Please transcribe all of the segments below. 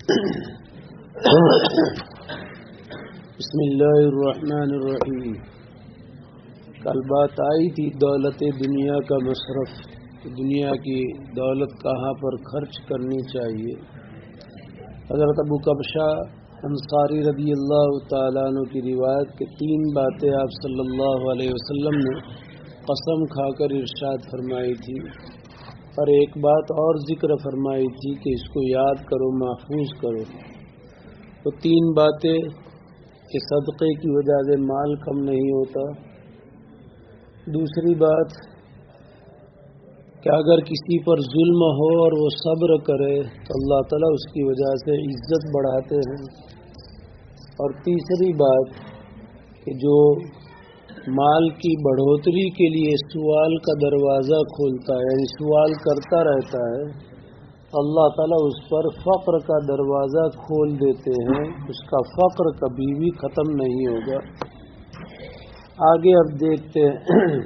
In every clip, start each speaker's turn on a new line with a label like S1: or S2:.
S1: بسم اللہ الرحمن الرحیم. کل بات آئی تھی دولت دنیا کا مصرف، دنیا کی دولت کہاں پر خرچ کرنی چاہیے. حضرت ابو کبشہ انصاری رضی اللہ تعالیٰ عنہ کی روایت کہ 3 باتیں آپ صلی اللہ علیہ وسلم نے قسم کھا کر ارشاد فرمائی تھی، اور ایک بات اور ذکر فرمائی تھی کہ اس کو یاد کرو، محفوظ کرو. تو 3 باتیں کہ صدقے کی وجہ سے مال کم نہیں ہوتا. دوسری بات کہ اگر کسی پر ظلم ہو اور وہ صبر کرے تو اللہ تعالیٰ اس کی وجہ سے عزت بڑھاتے ہیں. اور تیسری بات کہ جو مال کی بڑھوتری کے لیے سوال کا دروازہ کھولتا ہے، یعنی سوال کرتا رہتا ہے، اللہ تعالیٰ اس پر فقر کا دروازہ کھول دیتے ہیں، اس کا فقر کبھی بھی ختم نہیں ہوگا. آگے اب دیکھتے ہیں.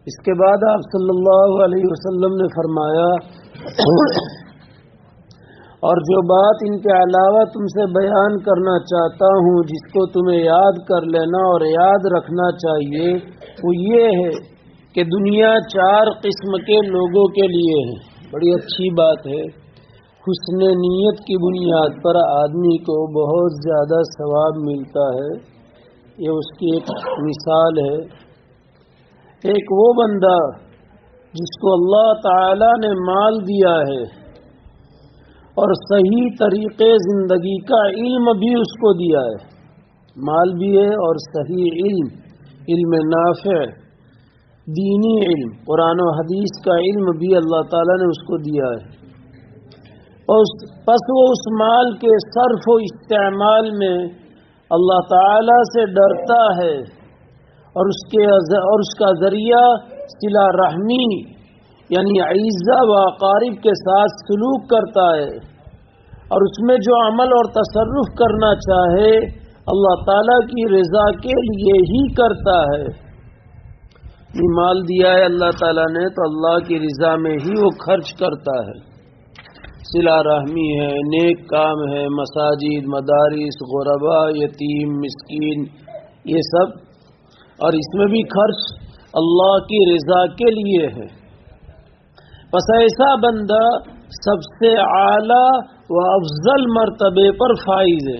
S1: اس کے بعد آپ صلی اللہ علیہ وسلم نے فرمایا، اور جو بات ان کے علاوہ تم سے بیان کرنا چاہتا ہوں جس کو تمہیں یاد کر لینا اور یاد رکھنا چاہیے، وہ یہ ہے کہ دنیا 4 قسم کے لوگوں کے لیے ہے. بڑی اچھی بات ہے. حسن نیت کی بنیاد پر آدمی کو بہت زیادہ ثواب ملتا ہے. یہ اس کی ایک مثال ہے. ایک وہ بندہ جس کو اللہ تعالی نے مال دیا ہے اور صحیح طریقے زندگی کا علم بھی اس کو دیا ہے. مال بھی ہے اور صحیح علم نافع، دینی علم، قرآن و حدیث کا علم بھی اللہ تعالیٰ نے اس کو دیا ہے. پس وہ اس مال کے صرف و استعمال میں اللہ تعالیٰ سے ڈرتا ہے اور اس کا ذریعہ صلہ رحمی یعنی عیزہ و اقارب کے ساتھ سلوک کرتا ہے، اور اس میں جو عمل اور تصرف کرنا چاہے اللہ تعالیٰ کی رضا کے لیے ہی کرتا ہے. مال دیا ہے اللہ تعالیٰ نے تو اللہ کی رضا میں ہی وہ خرچ کرتا ہے. صلہ رحمی ہے، نیک کام ہے، مساجد، مدارس، غرباء، یتیم، مسکین، یہ سب، اور اس میں بھی خرچ اللہ کی رضا کے لیے ہے. پس ایسا بندہ سب سے اعلیٰ و افضل مرتبے پر فائز ہے.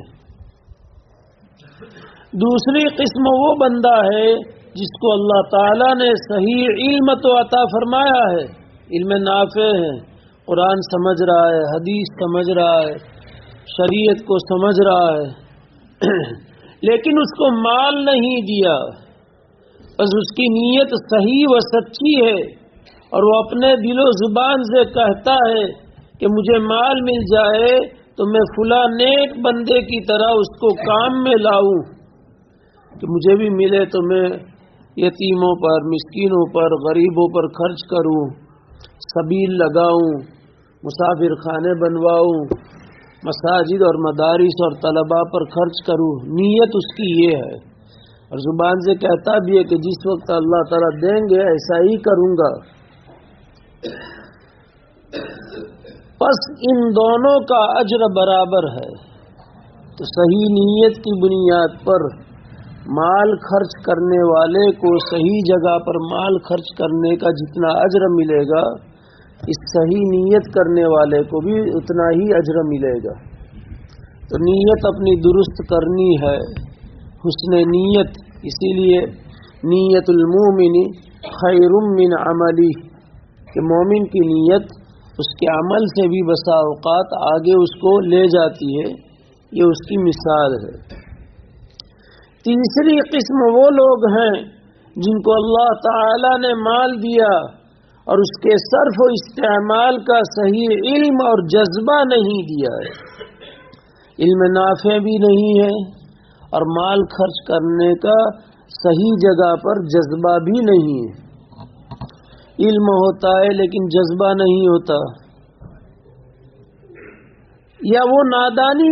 S1: دوسری قسم وہ بندہ ہے جس کو اللہ تعالیٰ نے صحیح علم تو عطا فرمایا ہے، علم نافع ہے، قرآن سمجھ رہا ہے، حدیث سمجھ رہا ہے، شریعت کو سمجھ رہا ہے، لیکن اس کو مال نہیں دیا. بس اس کی نیت صحیح و سچی ہے اور وہ اپنے دل و زبان سے کہتا ہے کہ مجھے مال مل جائے تو میں فلاں نیک بندے کی طرح اس کو کام میں لاؤں، کہ مجھے بھی ملے تو میں یتیموں پر، مسکینوں پر، غریبوں پر خرچ کروں، سبیل لگاؤں، مسافر خانے بنواؤں، مساجد اور مدارس اور طلباء پر خرچ کروں. نیت اس کی یہ ہے، اور زبان سے کہتا بھی ہے کہ جس وقت اللہ تعالیٰ دیں گے ایسا ہی کروں گا. پس ان دونوں کا اجر برابر ہے. تو صحیح نیت کی بنیاد پر مال خرچ کرنے والے کو صحیح جگہ پر مال خرچ کرنے کا جتنا اجر ملے گا، اس صحیح نیت کرنے والے کو بھی اتنا ہی اجر ملے گا. تو نیت اپنی درست کرنی ہے، حسن نیت. اسی لیے نیت المومن خیر من عملی، کہ مومن کی نیت اس کے عمل سے بھی بسا اوقات آگے اس کو لے جاتی ہے. یہ اس کی مثال ہے. تیسری قسم وہ لوگ ہیں جن کو اللہ تعالی نے مال دیا اور اس کے صرف و استعمال کا صحیح علم اور جذبہ نہیں دیا ہے. علم نافع بھی نہیں ہے اور مال خرچ کرنے کا صحیح جگہ پر جذبہ بھی نہیں ہے. علم ہوتا ہے لیکن جذبہ نہیں ہوتا، یا وہ نادانی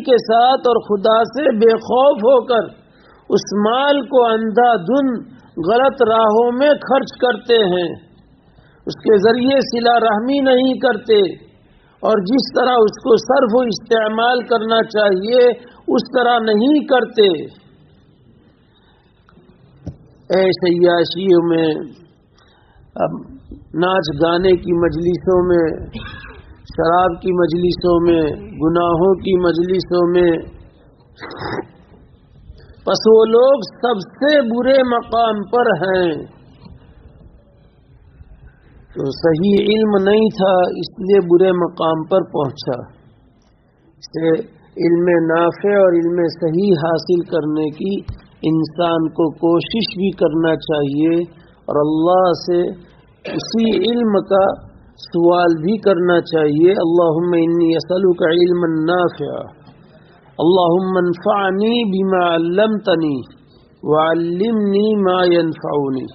S1: کے ساتھ اور خدا سے بے خوف ہو کر اس مال کو اندھا دھند غلط راہوں میں خرچ کرتے ہیں. اس کے ذریعے صلہ رحمی نہیں کرتے، اور جس طرح اس کو صرف و استعمال کرنا چاہیے اس طرح نہیں کرتے۔ ایسے عیاشیوں میں، اب ناچ گانے کی مجلسوں میں، شراب کی مجلسوں میں، گناہوں کی مجلسوں میں، پس وہ لوگ سب سے برے مقام پر ہیں۔ تو صحیح علم نہیں تھا، اس لیے برے مقام پر پہنچا۔ اسے علم نافع اور علم صحیح حاصل کرنے کی انسان کو کوشش بھی کرنا چاہیے، اور اللہ سے اسی علم کا سوال بھی کرنا چاہیے۔ اللہم انی اسألک علما نافعا، اللہم انفعنی بما علمتنی وعلمنی ما ینفعنی۔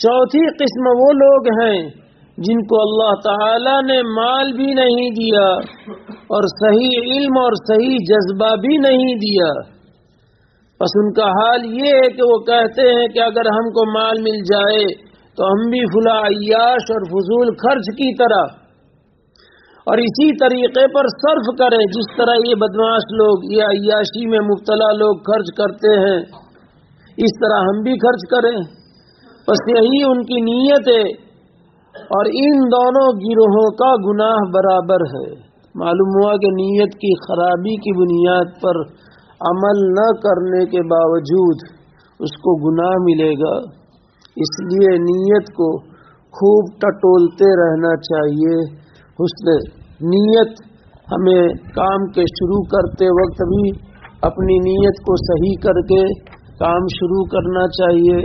S1: چوتھی قسم وہ لوگ ہیں جن کو اللہ تعالی نے مال بھی نہیں دیا اور صحیح علم اور صحیح جذبہ بھی نہیں دیا، بس ان کا حال یہ ہے کہ وہ کہتے ہیں کہ اگر ہم کو مال مل جائے تو ہم بھی فلاں عیاش اور فضول خرچ کی طرح اور اسی طریقے پر صرف کریں جس طرح یہ بدمعاش لوگ، یہ عیاشی میں مبتلا لوگ خرچ کرتے ہیں، اس طرح ہم بھی خرچ کریں۔ بس یہی ان کی نیت ہے، اور ان دونوں گروہوں کا گناہ برابر ہے۔ معلوم ہوا کہ نیت کی خرابی کی بنیاد پر عمل نہ کرنے کے باوجود اس کو گناہ ملے گا، اس لیے نیت کو خوب ٹٹولتے رہنا چاہیے۔ حسن نیت ہمیں کام کے شروع کرتے وقت بھی اپنی نیت کو صحیح کر کے کام شروع کرنا چاہیے،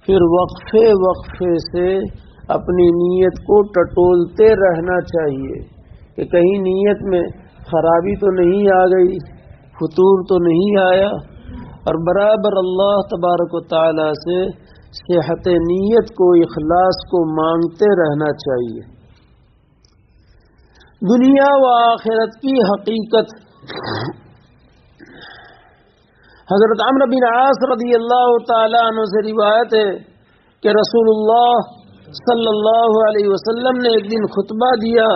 S1: پھر وقفے وقفے سے اپنی نیت کو ٹٹولتے رہنا چاہیے کہ کہیں نیت میں خرابی تو نہیں آ گئی، فتور تو نہیں آیا، اور برابر اللہ تبارک و تعالی سے صحت نیت کو، اخلاص کو مانگتے رہنا چاہیے۔ دنیا و آخرت کی حقیقت۔ حضرت عمرو بن عاص رضی اللہ تعالی عنہ سے روایت ہے کہ رسول اللہ صلی اللہ علیہ وسلم نے ایک دن خطبہ دیا،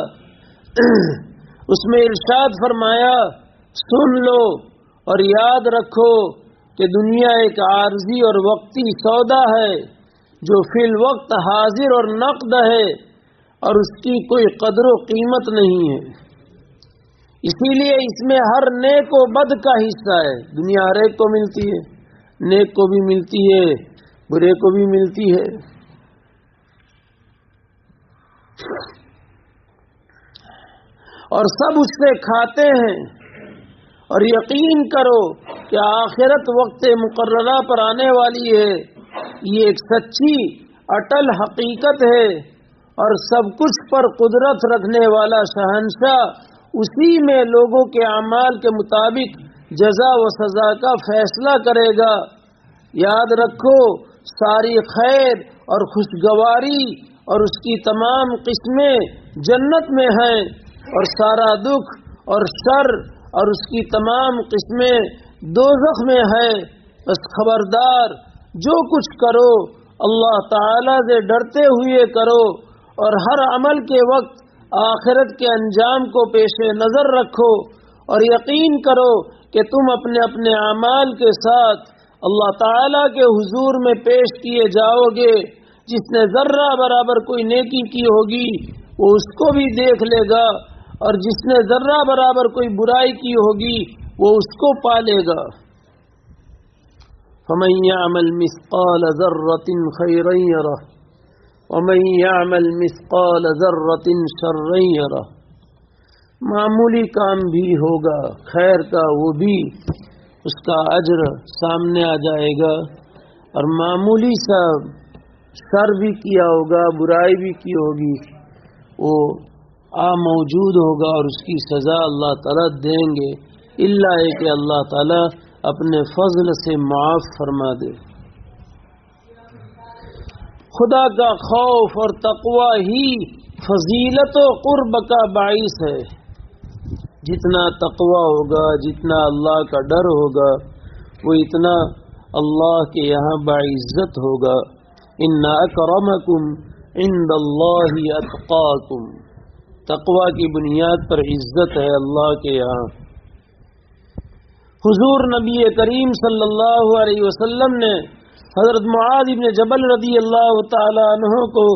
S1: اس میں ارشاد فرمایا، سن لو اور یاد رکھو کہ دنیا ایک عارضی اور وقتی سودا ہے جو فی الوقت حاضر اور نقد ہے، اور اس کی کوئی قدر و قیمت نہیں ہے۔ اسی لیے اس میں ہر نیک و بد کا حصہ ہے۔ دنیا ہر ایک کو ملتی ہے، نیک کو بھی ملتی ہے، برے کو بھی ملتی ہے۔ اور سب اس سے کھاتے ہیں، اور یقین کرو کہ آخرت وقت مقررہ پر آنے والی ہے، یہ ایک سچی اٹل حقیقت ہے، اور سب کچھ پر قدرت رکھنے والا شہنشاہ اسی میں لوگوں کے اعمال کے مطابق جزا و سزا کا فیصلہ کرے گا۔ یاد رکھو، ساری خیر اور خوشگواری اور اس کی تمام قسمیں جنت میں ہیں، اور سارا دکھ اور شر اور اس کی تمام قسمیں دوزخ میں ہے۔ بس خبردار، جو کچھ کرو اللہ تعالی سے ڈرتے ہوئے کرو، اور ہر عمل کے وقت آخرت کے انجام کو پیش نظر رکھو، اور یقین کرو کہ تم اپنے اپنے اعمال کے ساتھ اللہ تعالی کے حضور میں پیش کیے جاؤ گے۔ جس نے ذرہ برابر کوئی نیکی کی ہوگی وہ اس کو بھی دیکھ لے گا، اور جس نے ذرہ برابر کوئی برائی کی ہوگی وہ اس کو پالے گا۔ فَمَن يَعْمَلْ مِثْقَالَ ذَرَّةٍ خَيْرًا يَرَهُ وَمَن يَعْمَلْ مِثْقَالَ ذَرَّةٍ شَرًّا يَرَهُ۔ معمولی کام بھی ہوگا خیر کا، وہ بھی اس کا اجر سامنے آ جائے گا، اور معمولی سا شر بھی کیا ہوگا، برائی بھی کی ہوگی، وہ موجود ہوگا، اور اس کی سزا اللہ تعالیٰ دیں گے، الا ہے کہ اللہ تعالیٰ اپنے فضل سے معاف فرما دے۔ خدا کا خوف اور تقوی ہی فضیلت و قرب کا باعث ہے۔ جتنا تقوی ہوگا، جتنا اللہ کا ڈر ہوگا، وہ اتنا اللہ کے یہاں باعزت ہوگا۔ ان اکرمکم عند اللہ اتقاکم، تقوی کی بنیاد پر عزت ہے اللہ کے یہاں۔ حضور نبی کریم صلی اللہ علیہ وسلم نے حضرت معاذ بن جبل رضی اللہ تعالی عنہ کو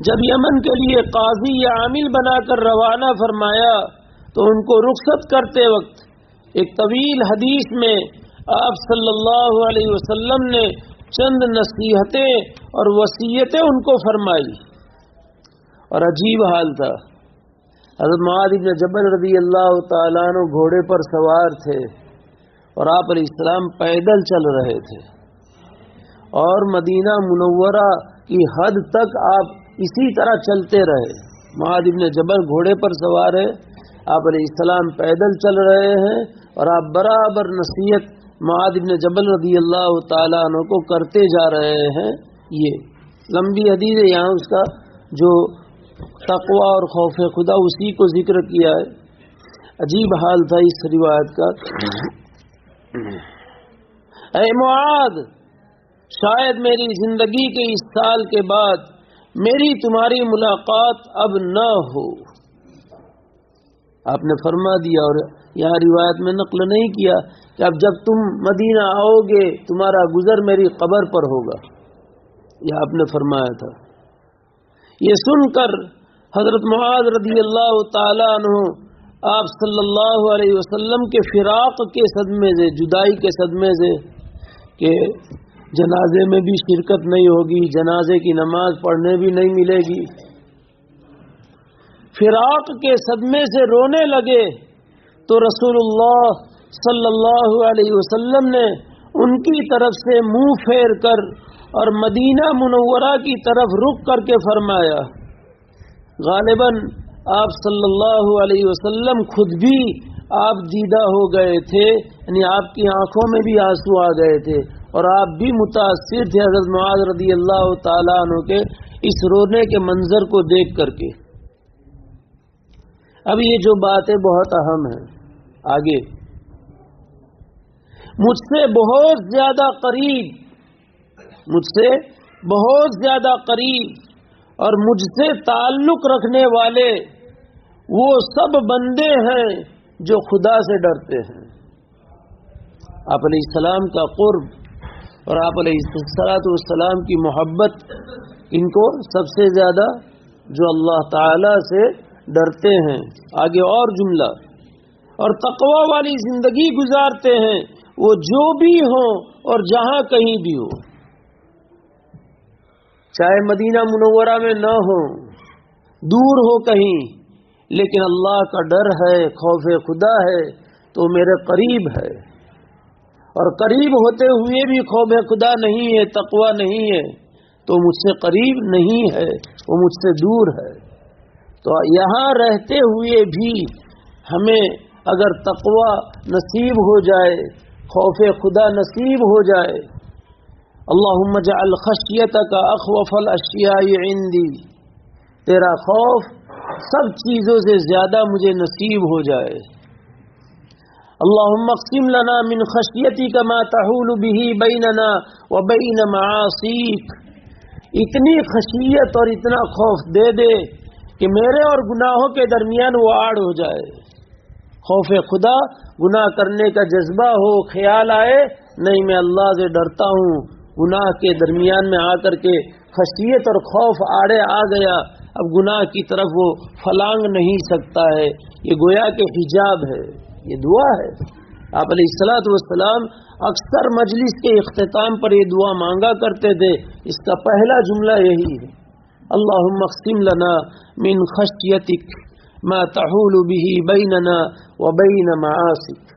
S1: جب یمن کے لیے قاضی یا عامل بنا کر روانہ فرمایا تو ان کو رخصت کرتے وقت ایک طویل حدیث میں آپ صلی اللہ علیہ وسلم نے چند نصیحتیں اور وصیتیں ان کو فرمائی، اور عجیب حال تھا۔ حضرت معاذ بن جبل رضی اللہ تعالیٰ عنہ گھوڑے پر سوار تھے اور آپ علیہ السلام پیدل چل رہے تھے، اور مدینہ منورہ کی حد تک آپ اسی طرح چلتے رہے۔ معاذ بن جبل گھوڑے پر سوار ہے، آپ علیہ السلام پیدل چل رہے ہیں، اور آپ برابر نصیحت معاذ بن جبل رضی اللہ تعالیٰ عنہ کو کرتے جا رہے ہیں۔ یہ لمبی حدیث ہے، یہاں اس کا جو تقوی اور خوف خدا اسی کو ذکر کیا ہے۔ عجیب حال تھا اس روایت کا۔ اے معاذ، شاید میری زندگی کے اس سال کے بعد میری تمہاری ملاقات اب نہ ہو۔ آپ نے فرما دیا، اور یہاں روایت میں نقل نہیں کیا کہ اب جب تم مدینہ آؤ گے تمہارا گزر میری قبر پر ہوگا، یہ آپ نے فرمایا تھا۔ یہ سن کر حضرت معاذ رضی اللہ تعالی عنہ آپ صلی اللہ علیہ وسلم کے فراق کے صدمے سے، جدائی کے صدمے سے، کہ جنازے میں بھی شرکت نہیں ہوگی، جنازے کی نماز پڑھنے بھی نہیں ملے گی، فراق کے صدمے سے رونے لگے، تو رسول اللہ صلی اللہ علیہ وسلم نے ان کی طرف سے منہ پھیر کر اور مدینہ منورہ کی طرف رخ کر کے فرمایا۔ غالباً آپ صلی اللہ علیہ وسلم خود بھی آپ دیدہ ہو گئے تھے، یعنی آپ کی آنکھوں میں بھی آنسو آ گئے تھے، اور آپ بھی متاثر تھے حضرت معاذ رضی اللہ تعالیٰ عنہ کے اس رونے کے منظر کو دیکھ کر کے۔ اب یہ جو باتیں بہت اہم ہیں، آگے مجھ سے بہت زیادہ قریب اور مجھ سے تعلق رکھنے والے وہ سب بندے ہیں جو خدا سے ڈرتے ہیں۔ آپ علیہ السلام کا قرب اور آپ علیہ السلام کی محبت، ان کو سب سے زیادہ جو اللہ تعالی سے ڈرتے ہیں۔ آگے اور جملہ، اور تقوی والی زندگی گزارتے ہیں وہ جو بھی ہوں اور جہاں کہیں بھی ہو، چاہے مدینہ منورہ میں نہ ہو، دور ہو کہیں، لیکن اللہ کا ڈر ہے، خوف خدا ہے تو میرے قریب ہے، اور قریب ہوتے ہوئے بھی خوف خدا نہیں ہے، تقوی نہیں ہے، تو مجھ سے قریب نہیں ہے، وہ مجھ سے دور ہے۔ تو یہاں رہتے ہوئے بھی ہمیں اگر تقوی نصیب ہو جائے، خوف خدا نصیب ہو جائے، اللہم اجعل خشیتک اخوف الاشیاء عندی، تیرا خوف سب چیزوں سے زیادہ مجھے نصیب ہو جائے۔ اللہم اقسم لنا من خشیتک ما تحول به بیننا وبین معاصیک، اتنی خشیت اور اتنا خوف دے دے کہ میرے اور گناہوں کے درمیان وہ آڑ ہو جائے۔ خوف خدا، گناہ کرنے کا جذبہ ہو، خیال آئے نہیں میں اللہ سے ڈرتا ہوں، گناہ کے درمیان میں آ کر کے خشیت اور خوف آڑے آ گیا، اب گناہ کی طرف وہ فلانگ نہیں سکتا ہے، یہ گویا کہ حجاب ہے، یہ دعا ہے۔ آپ علیہ الصلوۃ والسلام اکثر مجلس کے اختتام پر یہ دعا مانگا کرتے تھے، اس کا پہلا جملہ یہی ہے، اللہم اقسم لنا من خشیتک ما تحول به بیننا وبین معاصیک۔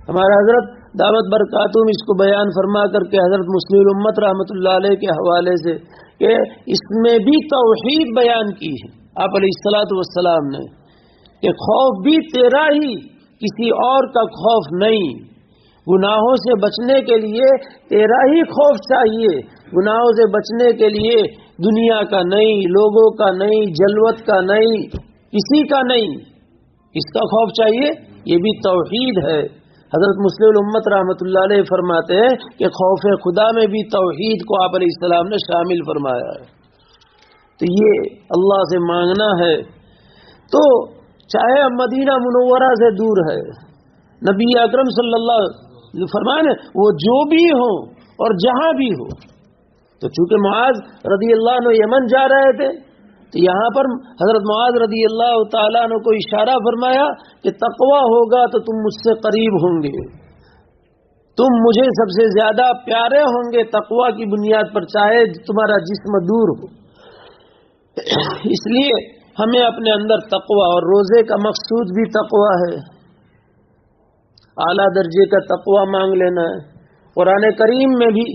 S1: ہمارا حضرت دعوت برکاتہم اس کو بیان فرما کر کے حضرت مسلم الامت رحمۃ اللہ علیہ کے حوالے سے کہ اس میں بھی توحید بیان کی ہے آپ علیہ الصلوۃ والسلام نے، کہ خوف بھی تیرا ہی، کسی اور کا خوف نہیں، گناہوں سے بچنے کے لیے تیرا ہی خوف چاہیے، گناہوں سے بچنے کے لیے دنیا کا نہیں، لوگوں کا نہیں، جلوت کا نہیں، کسی کا نہیں، کس کا خوف چاہیے؟ یہ بھی توحید ہے۔ حضرت مسلم الامت رحمۃ اللہ علیہ فرماتے ہیں کہ خوف خدا میں بھی توحید کو آپ علیہ السلام نے شامل فرمایا ہے. تو یہ اللہ سے مانگنا ہے. تو چاہے مدینہ منورہ سے دور ہے، نبی اکرم صلی اللہ علیہ وسلم فرمانے وہ جو بھی ہو اور جہاں بھی ہو. تو چونکہ معاذ رضی اللہ عنہ یمن جا رہے تھے، تو یہاں پر حضرت معاذ رضی اللہ تعالیٰ عنہ کو اشارہ فرمایا کہ تقویٰ ہوگا تو تم مجھ سے قریب ہوں گے، تم مجھے سب سے زیادہ پیارے ہوں گے تقویٰ کی بنیاد پر، چاہے تمہارا جسم دور ہو. اس لیے ہمیں اپنے اندر تقویٰ، اور روزے کا مقصود بھی تقویٰ ہے، اعلیٰ درجے کا تقویٰ مانگ لینا ہے. قرآن کریم میں بھی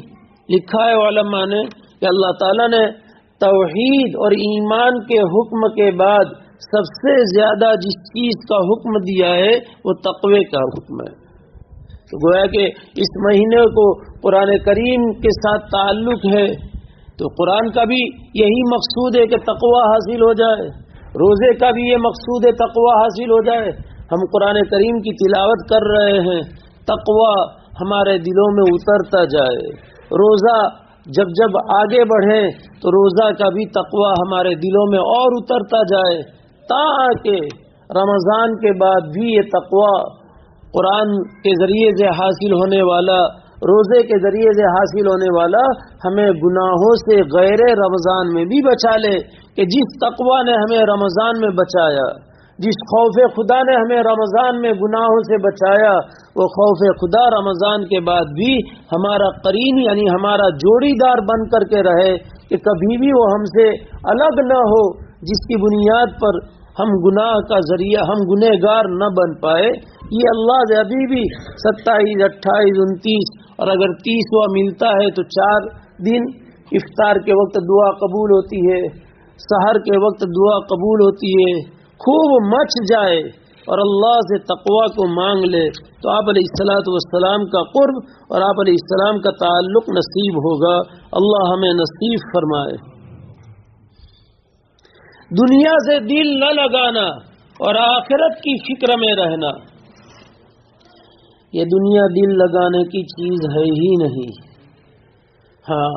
S1: لکھا ہے علماء نے کہ اللہ تعالیٰ نے توحید اور ایمان کے حکم کے بعد سب سے زیادہ جس چیز کا حکم دیا ہے وہ تقوی کا حکم ہے. تو گویا کہ اس مہینے کو قرآن کریم کے ساتھ تعلق ہے، تو قرآن کا بھی یہی مقصود ہے کہ تقوی حاصل ہو جائے، روزے کا بھی یہ مقصود ہے تقوی حاصل ہو جائے. ہم قرآن کریم کی تلاوت کر رہے ہیں، تقوی ہمارے دلوں میں اترتا جائے. روزہ جب جب آگے بڑھے تو روزہ کا بھی تقوی ہمارے دلوں میں اور اترتا جائے، تاکہ رمضان کے بعد بھی یہ تقوی قرآن کے ذریعے سے حاصل ہونے والا، روزے کے ذریعے سے حاصل ہونے والا ہمیں گناہوں سے غیر رمضان میں بھی بچا لے. کہ جس تقوی نے ہمیں رمضان میں بچایا، جس خوف خدا نے ہمیں رمضان میں گناہوں سے بچایا، وہ خوف خدا رمضان کے بعد بھی ہمارا قرین یعنی ہمارا جوڑی دار بن کر کے رہے، کہ کبھی بھی وہ ہم سے الگ نہ ہو، جس کی بنیاد پر ہم گناہ کا ذریعہ، ہم گنہگار نہ بن پائے. یہ اللہ سے ابھی بھی 27، 28، 29 اور اگر 30واں ملتا ہے تو 4 دن افطار کے وقت دعا قبول ہوتی ہے، سحر کے وقت دعا قبول ہوتی ہے. خوب مچ جائے اور اللہ سے تقوی کو مانگ لے تو آپ علیہ الصلوۃ والسلام کا قرب اور آپ علیہ السلام کا تعلق نصیب ہوگا. اللہ ہمیں نصیب فرمائے. دنیا سے دل نہ لگانا اور آخرت کی فکر میں رہنا، یہ دنیا دل لگانے کی چیز ہے ہی نہیں. ہاں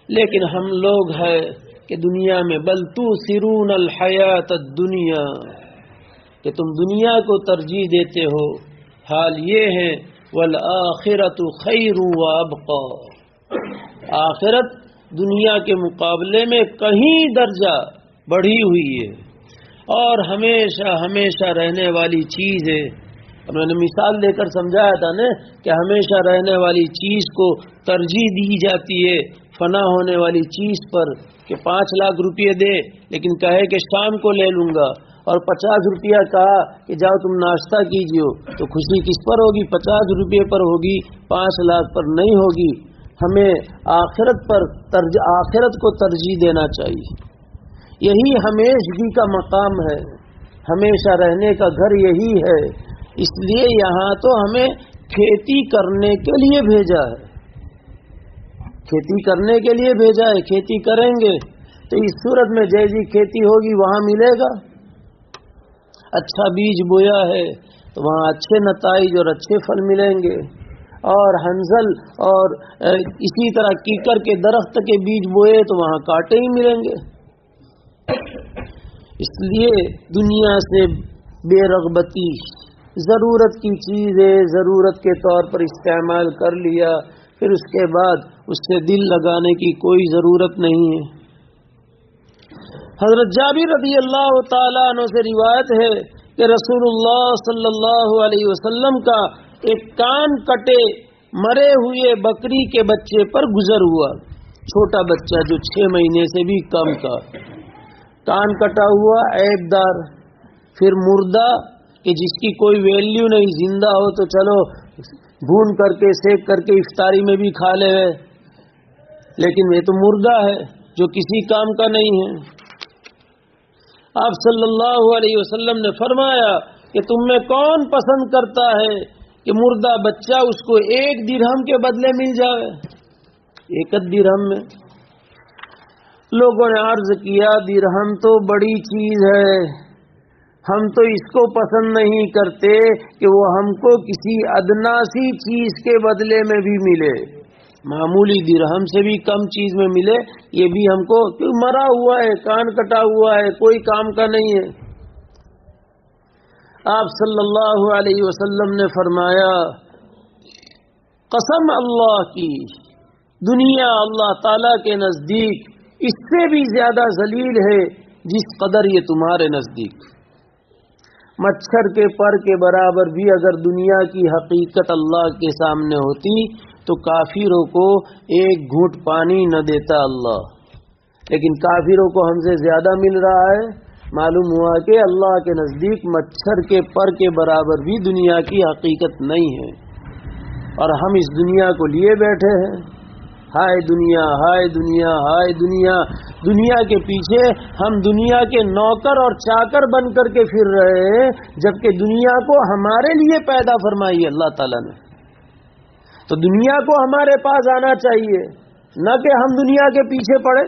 S1: لیکن ہم لوگ ہیں کہ دنیا میں بل تؤثرون الحیات الدنیا، کہ تم دنیا کو ترجیح دیتے ہو. حال یہ ہے والآخرۃ خیر وابقی، آخرت دنیا کے مقابلے میں کہیں درجہ بڑھی ہوئی ہے اور ہمیشہ ہمیشہ رہنے والی چیز ہے. میں نے مثال دے کر سمجھایا تھا نا کہ ہمیشہ رہنے والی چیز کو ترجیح دی جاتی ہے فنا ہونے والی چیز پر، کہ 5 لاکھ روپے دے لیکن کہے کہ شام کو لے لوں گا، اور 50 روپیہ کہا کہ جاؤ تم ناشتہ کیجیے، تو خوشی کس پر ہوگی؟ 50 روپے پر ہوگی، 5 لاکھ پر نہیں ہوگی. ہمیں آخرت کو ترجیح دینا چاہیے. یہی ہمیشگی کا مقام ہے، ہمیشہ رہنے کا گھر یہی ہے. اس لیے یہاں تو ہمیں کھیتی کرنے کے لیے بھیجا ہے، کھیتی کرنے کے لیے بھیجا ہے. کھیتی کریں گے تو اس صورت میں جیسی کھیتی ہوگی وہاں ملے گا. اچھا بیج بویا ہے تو وہاں اچھے نتائج اور اچھے پھل ملیں گے. اور ہنزل اور اسی طرح کیکر کے درخت کے بیج بوئے تو وہاں کانٹے ہی ملیں گے. اس لیے دنیا سے بے رغبتی، ضرورت کی چیزیں ضرورت کے طور پر استعمال کر لیا، پھر اس کے بعد اس سے دل لگانے کی کوئی ضرورت نہیں ہے. حضرت جابر رضی اللہ تعالیٰ عنہ سے روایت ہے کہ رسول اللہ صلی اللہ علیہ وسلم کا ایک کان کٹے مرے ہوئے بکری کے بچے پر گزر ہوا. چھوٹا بچہ جو 6 مہینے سے بھی کم کا، کان کٹا ہوا عیب دار، پھر مردہ کہ جس کی کوئی ویلیو نہیں، زندہ ہو تو چلو بھون کر کے سیک کر کے افطاری میں بھی کھا لے، لیکن یہ تو مردہ ہے جو کسی کام کا نہیں ہے. آپ صلی اللہ علیہ وسلم نے فرمایا کہ تم میں کون پسند کرتا ہے کہ مردہ بچہ اس کو 1 درہم کے بدلے مل جائے؟ 1 درہم میں. لوگوں نے عرض کیا درہم تو بڑی چیز ہے، ہم تو اس کو پسند نہیں کرتے کہ وہ ہم کو کسی ادنا سی چیز کے بدلے میں بھی ملے، معمولی درہم سے بھی کم چیز میں ملے، یہ بھی ہم کو کیوں مرا ہوا ہے، کان کٹا ہوا ہے، کوئی کام کا نہیں ہے۔ آپ صلی اللہ علیہ وسلم نے فرمایا، قسم اللہ کی، دنیا اللہ تعالی کے نزدیک اس سے بھی زیادہ ذلیل ہے جس قدر یہ تمہارے نزدیک۔ مچھر کے پر کے برابر بھی اگر دنیا کی حقیقت اللہ کے سامنے ہوتی تو کافروں کو ایک گھونٹ پانی نہ دیتا اللہ، لیکن کافروں کو ہم سے زیادہ مل رہا ہے۔ معلوم ہوا کہ اللہ کے نزدیک مچھر کے پر کے برابر بھی دنیا کی حقیقت نہیں ہے، اور ہم اس دنیا کو لیے بیٹھے ہیں۔ ہائے دنیا، ہائے دنیا، ہائے دنیا، دنیا کے پیچھے ہم دنیا کے نوکر اور چاکر بن کر کے پھر رہے ہیں، جبکہ دنیا کو ہمارے لیے پیدا فرمائی ہے اللہ تعالیٰ نے۔ تو دنیا کو ہمارے پاس آنا چاہیے، نہ کہ ہم دنیا کے پیچھے پڑے۔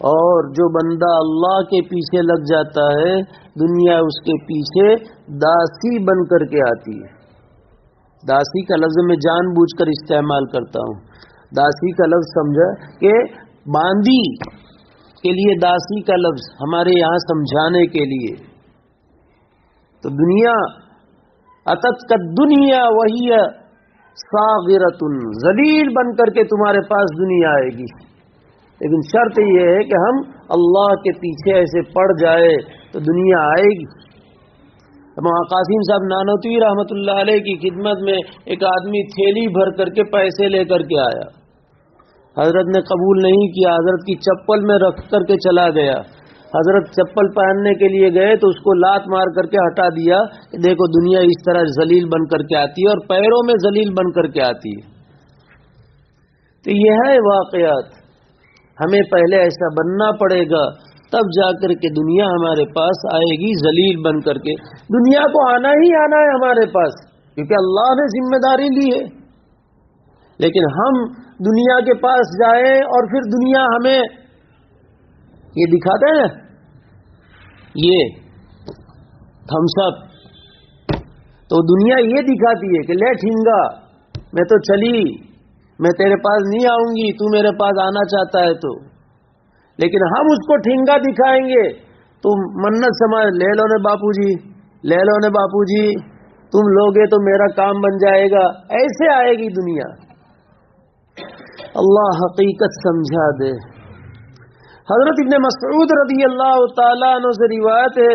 S1: اور جو بندہ اللہ کے پیچھے لگ جاتا ہے، دنیا اس کے پیچھے داسی بن کر کے آتی ہے۔ داسی کا لفظ میں جان بوجھ کر استعمال کرتا ہوں۔ داسی کا لفظ سمجھا کہ باندی کے لیے داسی کا لفظ ہمارے یہاں سمجھانے کے لیے۔ تو دنیا اتت کا دنیا وہی صاغرۃ، ذلیل بن کر کے تمہارے پاس دنیا آئے گی، لیکن شرط یہ ہے کہ ہم اللہ کے پیچھے ایسے پڑ جائے تو دنیا آئے گی۔ قاسم صاحب نانوتوی رحمۃ اللہ علیہ کی خدمت میں ایک آدمی تھیلی بھر کر کے پیسے لے کر کے آیا، حضرت نے قبول نہیں کیا، حضرت کی چپل میں رکھ کر کے چلا گیا۔ حضرت چپل پہننے کے لیے گئے تو اس کو لات مار کر کے ہٹا دیا کہ دیکھو دنیا اس طرح ذلیل بن کر کے آتی ہے اور پیروں میں ذلیل بن کر کے آتی ہے۔ تو یہ ہے واقعات، ہمیں پہلے ایسا بننا پڑے گا، تب جا کر کے دنیا ہمارے پاس آئے گی ذلیل بن کر کے۔ دنیا کو آنا ہی آنا ہے ہمارے پاس، کیونکہ اللہ نے ذمہ داری لی ہے، لیکن ہم دنیا کے پاس جائیں اور پھر دنیا ہمیں یہ دکھاتے ہیں، یہ تھمس اپ، تو دنیا یہ دکھاتی ہے کہ لے ٹھینگا، میں تو چلی، میں تیرے پاس نہیں آؤں گی، تو میرے پاس آنا چاہتا ہے تو۔ لیکن ہم اس کو ٹھینگا دکھائیں گے تو منت سمجھ، لے لو نے باپو جی، لے لو نے باپو جی، تم لوگے تو میرا کام بن جائے گا، ایسے آئے گی دنیا۔ اللہ حقیقت سمجھا دے۔ حضرت ابن مسعود رضی اللہ تعالیٰ عنہ سے روایت ہے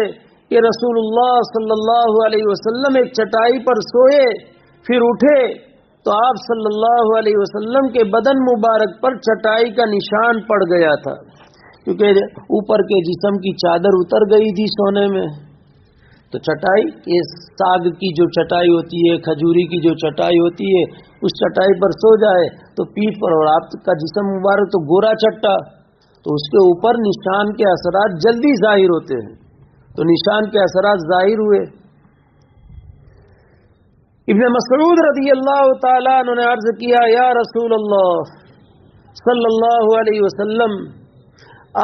S1: کہ رسول اللہ صلی اللہ علیہ وسلم ایک چٹائی پر سوئے، پھر اٹھے تو آپ صلی اللہ علیہ وسلم کے بدن مبارک پر چٹائی کا نشان پڑ گیا تھا، کیونکہ اوپر کے جسم کی چادر اتر گئی تھی سونے میں۔ تو چٹائی، یہ ساگ کی جو چٹائی ہوتی ہے، کھجوری کی جو چٹائی ہوتی ہے، اس چٹائی پر سو جائے تو پیٹھ پر، اور آپ کا جسم مبارک تو گورا چٹا، تو اس کے اوپر نشان کے اثرات جلدی ظاہر ہوتے ہیں، تو نشان کے اثرات ظاہر ہوئے۔ ابن مسعود رضی اللہ تعالیٰ عنہ نے عرض کیا، یا رسول اللہ صلی اللہ علیہ وسلم،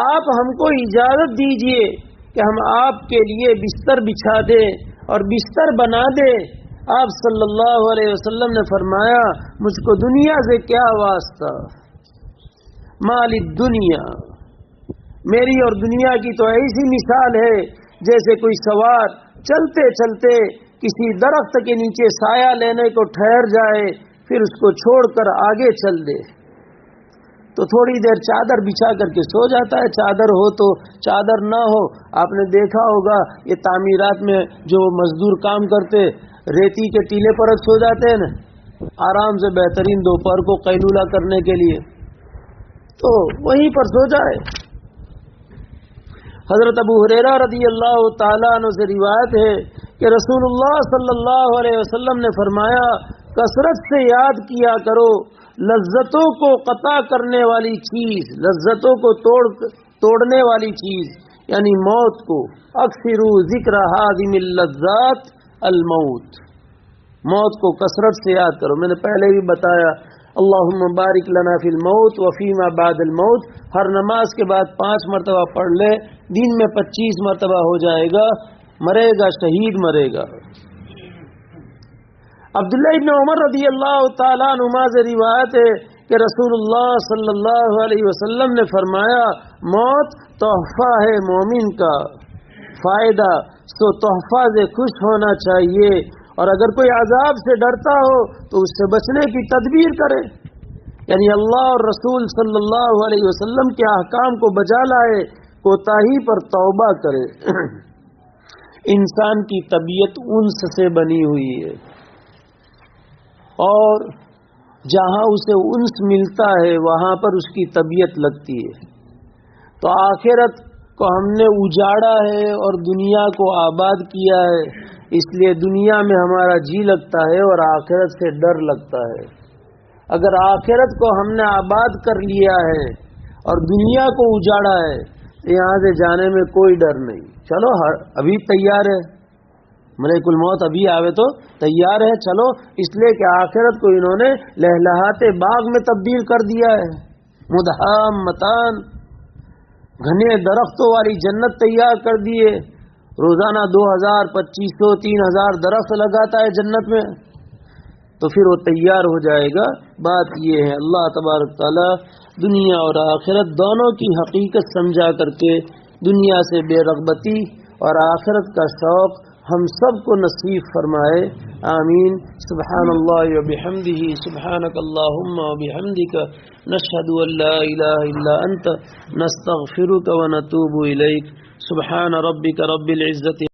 S1: آپ ہم کو اجازت دیجئے کہ ہم آپ کے لیے بستر بچھا دیں اور بستر بنا دیں۔ آپ صلی اللہ علیہ وسلم نے فرمایا، مجھ کو دنیا سے کیا واسطہ، مال الدنیا، میری اور دنیا کی تو ایسی مثال ہے جیسے کوئی سوار چلتے چلتے کسی درخت کے نیچے سایہ لینے کو ٹھہر جائے، پھر اس کو چھوڑ کر آگے چل دے، تو تھوڑی دیر چادر بچھا کر کے سو جاتا ہے، چادر ہو تو، چادر نہ ہو، آپ نے دیکھا ہوگا یہ تعمیرات میں جو مزدور کام کرتے ریتی کے ٹیلے پر سو جاتے ہیں نا، آرام سے، بہترین دوپہر کو قیلولہ کرنے کے لیے، تو وہیں پر سو جائے۔ حضرت ابو ہریرہ رضی اللہ تعالیٰ عنہ سے روایت ہے کہ رسول اللہ صلی اللہ علیہ وسلم نے فرمایا، کثرت سے یاد کیا کرو لذتوں کو قطع کرنے والی چیز، لذتوں کو توڑنے والی چیز یعنی موت کو۔ اکثروا ذکر ہادم اللذات الموت، موت کو کثرت سے یاد کرو۔ میں نے پہلے بھی بتایا، اللہم بارک لنا فی الموت وفیما بعد الموت، ہر نماز کے بعد 5 مرتبہ پڑھ لے، دن میں 25 مرتبہ ہو جائے گا، مرے گا شہید مرے گا۔ عبداللہ ابن عمر رضی اللہ تعالیٰ عنہما سے روایت ہے کہ رسول اللہ صلی اللہ علیہ وسلم نے فرمایا، موت تحفہ ہے مومن کا، فائدہ سو تحفہ سے خوش ہونا چاہیے، اور اگر کوئی عذاب سے ڈرتا ہو تو اس سے بچنے کی تدبیر کرے، یعنی اللہ اور رسول صلی اللہ علیہ وسلم کے احکام کو بجا لائے، کوتاہی پر توبہ کرے۔ انسان کی طبیعت انس سے بنی ہوئی ہے، اور جہاں اسے انس ملتا ہے وہاں پر اس کی طبیعت لگتی ہے۔ تو آخرت کو ہم نے اجاڑا ہے اور دنیا کو آباد کیا ہے، اس لیے دنیا میں ہمارا جی لگتا ہے اور آخرت سے ڈر لگتا ہے۔ اگر آخرت کو ہم نے آباد کر لیا ہے اور دنیا کو اجاڑا ہے تو یہاں سے جانے میں کوئی ڈر نہیں، چلو ابھی تیار ہے، ملک الموت ابھی آوے تو تیار ہے، چلو، اس لیے کہ آخرت کو انہوں نے لہلہاتے باغ میں تبدیل کر دیا ہے، مدہامتان، گھنے درختوں والی جنت تیار کر دیے، روزانہ 2000 2500 3000 درخت لگاتا ہے جنت میں، تو پھر وہ تیار ہو جائے گا۔ بات یہ ہے اللہ تبارک تعالیٰ دنیا اور آخرت دونوں کی حقیقت سمجھا کر کے دنیا سے بے رغبتی اور آخرت کا شوق ہم سب کو نصیب فرمائے، آمین۔ سبحان اللہ و بحمدہ، سبحانک اللہم و بحمدک، نشہد ان لا الہ الا انت، نستغفرک و نتوب الیک۔ سبحان ربک رب العزت